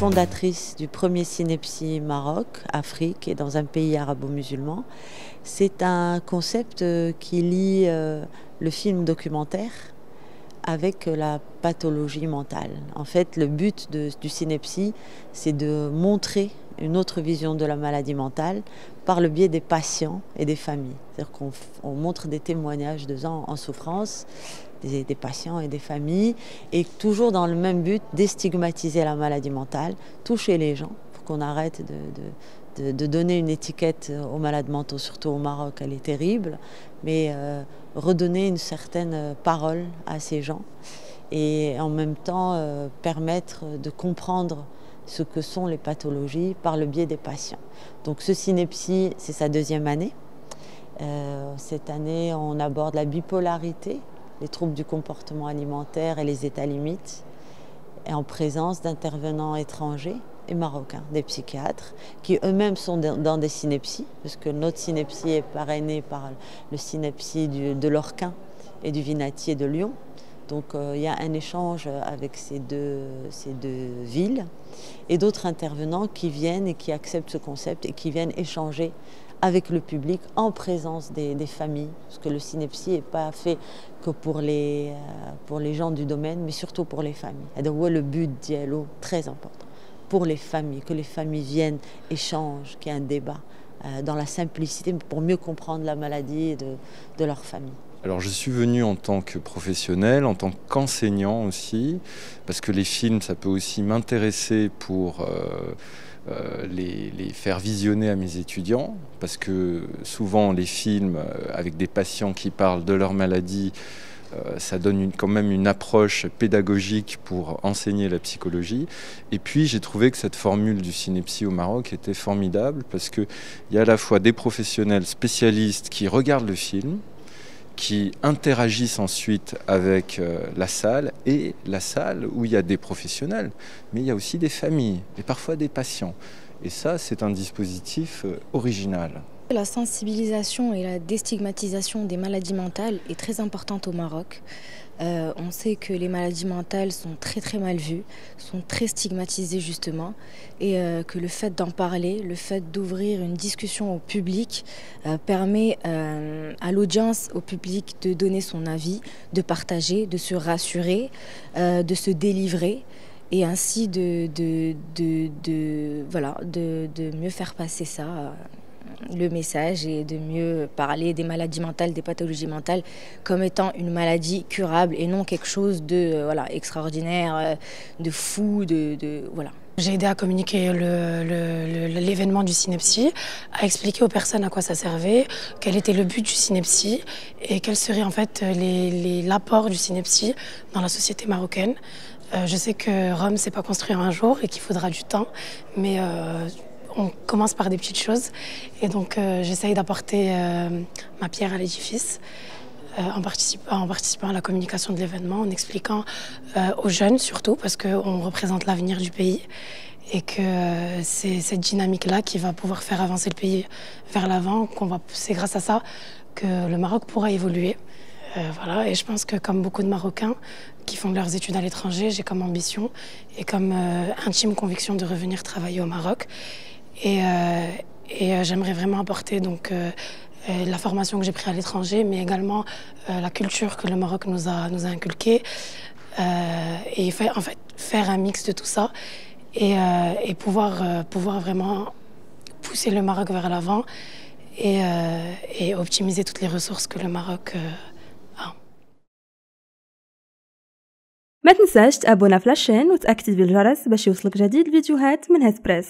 fondatrice du premier Cinepsi Maroc, Afrique et dans un pays arabo-musulman. C'est un concept qui lie le film documentaire avec la pathologie mentale. En fait, le but du Cinepsi, c'est de montrer une autre vision de la maladie mentale par le biais des patients et des familles. C'est-à-dire qu'on montre des témoignages de gens en souffrance, des patients et des familles, et toujours dans le même but, déstigmatiser la maladie mentale, toucher les gens, pour qu'on arrête de donner une étiquette aux malades mentaux, surtout au Maroc, elle est terrible, mais redonner une certaine parole à ces gens et en même temps permettre de comprendre ce que sont les pathologies par le biais des patients. Donc ce Cinepsi, c'est sa deuxième année. Cette année, on aborde la bipolarité, les troubles du comportement alimentaire et les états limites, et en présence d'intervenants étrangers et marocains, des psychiatres, qui eux-mêmes sont dans des Cinepsi, parce que notre Cinepsi est parrainé par le Cinepsi de Lorquin et du Vinatier de Lyon. Donc il y a un échange avec ces deux villes et d'autres intervenants qui viennent et qui acceptent ce concept et qui viennent échanger avec le public en présence des familles. Parce que le Cinepsi n'est pas fait que pour les gens du domaine, mais surtout pour les familles. Et donc le but d'Yellow, très important, pour les familles, que les familles viennent, échangent, qu'il y ait un débat dans la simplicité pour mieux comprendre la maladie de leur famille. Alors je suis venu en tant que professionnel, en tant qu'enseignant aussi, parce que les films, ça peut aussi m'intéresser pour les faire visionner à mes étudiants, parce que souvent les films avec des patients qui parlent de leur maladie, ça donne quand même une approche pédagogique pour enseigner la psychologie. Et puis j'ai trouvé que cette formule du Cinepsi au Maroc était formidable, parce qu'il y a à la fois des professionnels spécialistes qui regardent le film, qui interagissent ensuite avec la salle, et la salle où il y a des professionnels, mais il y a aussi des familles et parfois des patients. Et ça, c'est un dispositif original. La sensibilisation et la déstigmatisation des maladies mentales est très importante au Maroc. On sait que les maladies mentales sont très mal vues, sont très stigmatisées justement, et que le fait d'en parler, le fait d'ouvrir une discussion au public permet à l'audience, au public de donner son avis, de partager, de se rassurer, de se délivrer, et ainsi de mieux faire passer ça. Le message et de mieux parler des maladies mentales, des pathologies mentales comme étant une maladie curable et non quelque chose de extraordinaire, de fou, voilà. J'ai aidé à communiquer l'événement du Cinepsi, à expliquer aux personnes à quoi ça servait, quel était le but du Cinepsi et quel serait en fait l'apport du Cinepsi dans la société marocaine. Je sais que Rome, c'est pas construire un jour et qu'il faudra du temps, mais on commence par des petites choses, et donc j'essaye d'apporter ma pierre à l'édifice en participant à la communication de l'événement, en expliquant aux jeunes surtout, parce qu'on représente l'avenir du pays et que c'est cette dynamique-là qui va pouvoir faire avancer le pays vers l'avant, c'est grâce à ça que le Maroc pourra évoluer. Voilà, et je pense que comme beaucoup de Marocains qui font leurs études à l'étranger, j'ai comme ambition et comme intime conviction de revenir travailler au Maroc. Et j'aimerais vraiment apporter donc la formation que j'ai prise à l'étranger, mais également la culture que le Maroc nous a inculquée, et en fait faire un mix de tout ça et pouvoir vraiment pousser le Maroc vers l'avant et optimiser toutes les ressources que le Maroc a. ما تنساش تابونا في لاشين وتأكتيفي الجرس باش يوصلك جديد الفيديوهات من هسبريس.